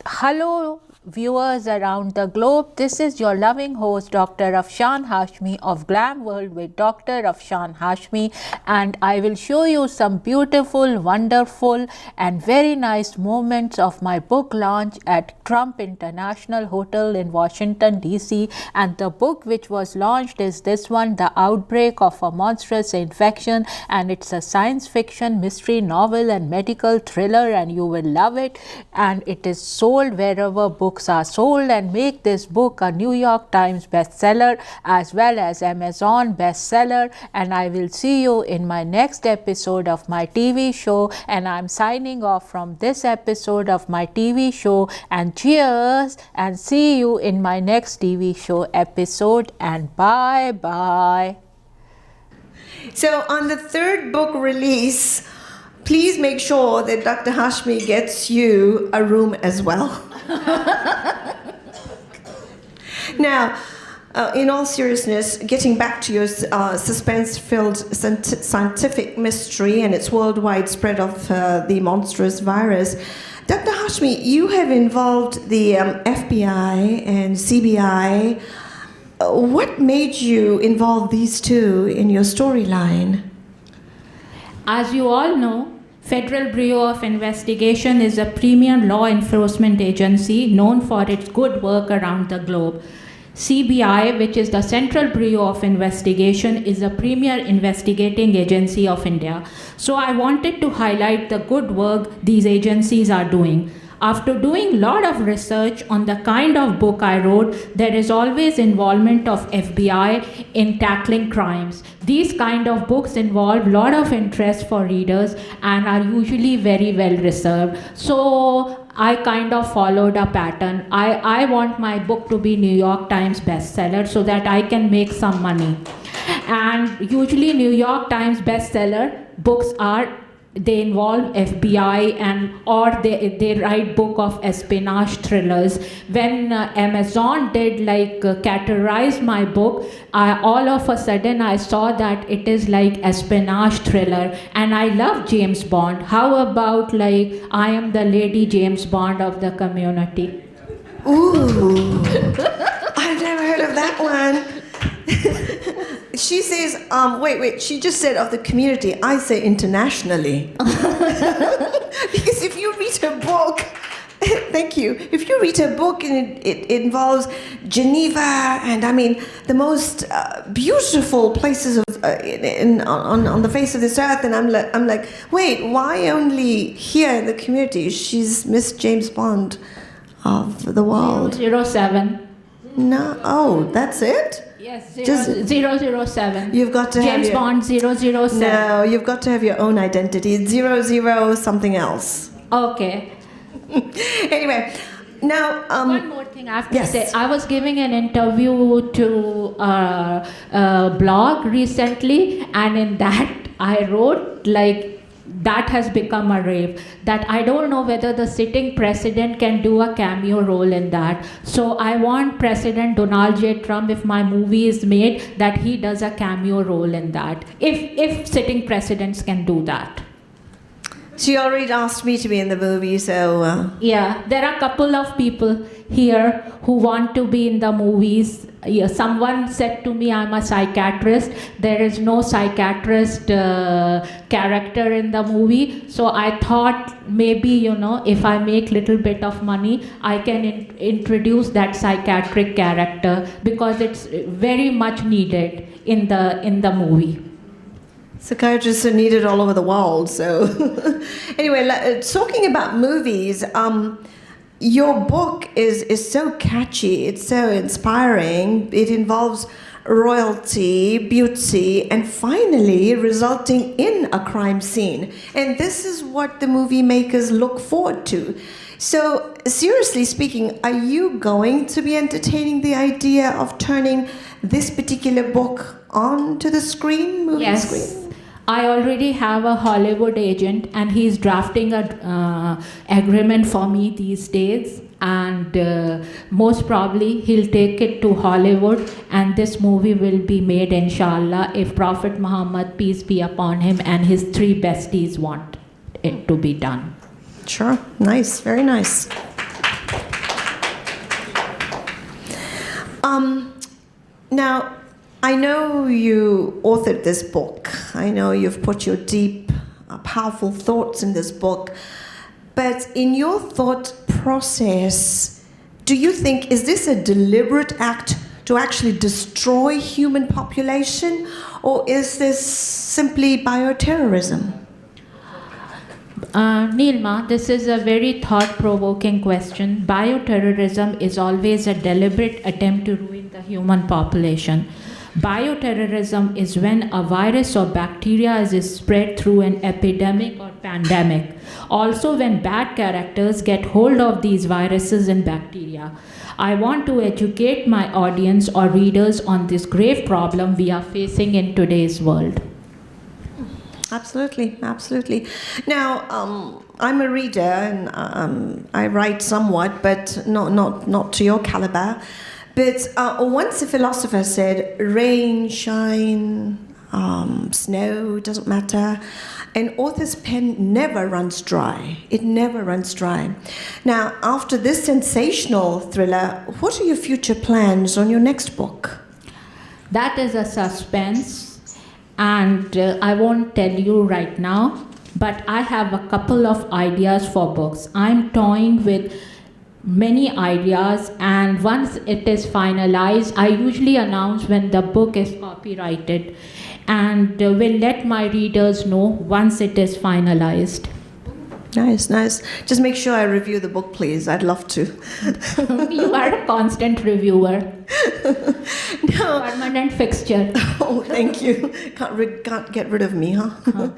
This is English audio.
Hello, viewers around the globe. This is your loving host, Dr. Afshan Hashmi of Glam World with Dr. Afshan Hashmi, and I will show you some beautiful, wonderful, and very nice moments of my book launch at Trump International Hotel in Washington, D.C. And the book which was launched is this one, The Outbreak of a Monstrous Infection, and it's a science fiction, mystery novel, and medical thriller, and you will love it. And it is sold wherever books are sold, and make this book a New York Times bestseller as well as Amazon bestseller. And I will see you in my next episode of my TV show, and I'm signing off from this episode of my TV show, and cheers, and see you in my next TV show episode, and bye bye. So on the third book release, please make sure that Dr. Hashmi gets you a room as well. Now, in all seriousness, getting back to your suspense-filled scientific mystery and its worldwide spread of the monstrous virus, Dr. Hashmi, you have involved the FBI and CBI. What made you involve these two in your storyline? As you all know, Federal Bureau of Investigation is a premier law enforcement agency known for its good work around the globe. CBI, which is the Central Bureau of Investigation, is a premier investigating agency of India. So I wanted to highlight the good work these agencies are doing. After doing a lot of research on the kind of book I wrote, there is always involvement of FBI in tackling crimes. These kind of books involve a lot of interest for readers and are usually very well researched. So I kind of followed a pattern. I want my book to be New York Times bestseller so that I can make some money. And usually New York Times bestseller books they involve FBI or they write book of espionage thrillers. When Amazon did categorize my book, all of a sudden I saw that it is like espionage thriller, and I love James Bond. How about I am the Lady James Bond of the community? Ooh, I've never heard of that one. She says, wait, she just said of the community. I say internationally. Because if you read her book, thank you. If you read her book and it involves Geneva and the most beautiful places on the face of this earth, and I'm like, wait, why only here in the community? She's Miss James Bond of the world. 007. No, oh, that's it? Yes, 007. You've got to James have Bond 007. No, you've got to have your own identity. It's 00 something else. Okay. Anyway, now one more thing I have to yes. say. I was giving an interview to a blog recently, and in that I wrote that has become a rave, that I don't know whether the sitting president can do a cameo role in that. So I want President Donald J. Trump, if my movie is made, that he does a cameo role in that, if sitting presidents can do that. She already asked me to be in the movie, so... Yeah, there are a couple of people here who want to be in the movies. Yeah, someone said to me, I'm a psychiatrist. There is no psychiatrist character in the movie. So I thought maybe, if I make little bit of money, I can introduce that psychiatric character, because it's very much needed in the movie. Psychiatrists are needed all over the world, so... Anyway, talking about movies, your book is so catchy, it's so inspiring. It involves royalty, beauty, and finally resulting in a crime scene. And this is what the movie makers look forward to. So, seriously speaking, are you going to be entertaining the idea of turning this particular book onto the screen, movie screen? I already have a Hollywood agent, and he's drafting a agreement for me these days, and most probably he'll take it to Hollywood, and this movie will be made, inshallah, if Prophet Muhammad, peace be upon him, and his 3 besties want it to be done. Sure, nice, very nice. Now, I know you authored this book. I know you've put your deep, powerful thoughts in this book. But in your thought process, do you think, is this a deliberate act to actually destroy human population, or is this simply bioterrorism? Neelma, this is a very thought-provoking question. Bioterrorism is always a deliberate attempt to ruin the human population. Bioterrorism is when a virus or bacteria is spread through an epidemic or pandemic. Also, when bad characters get hold of these viruses and bacteria. I want to educate my audience or readers on this grave problem we are facing in today's world. Absolutely, absolutely. Now, I'm a reader and I write somewhat, but not to your caliber. But once a philosopher said, rain, shine, snow, doesn't matter. An author's pen never runs dry. It never runs dry. Now, after this sensational thriller, what are your future plans on your next book? That is a suspense. And I won't tell you right now, but I have a couple of ideas for books. I'm toying with many ideas, and once it is finalized, I usually announce when the book is copyrighted, and will let my readers know once it is finalized. Nice, nice. Just make sure I review the book, please. I'd love to. You are a constant reviewer. No. Permanent fixture. Oh, thank you. Can't get rid of me, huh?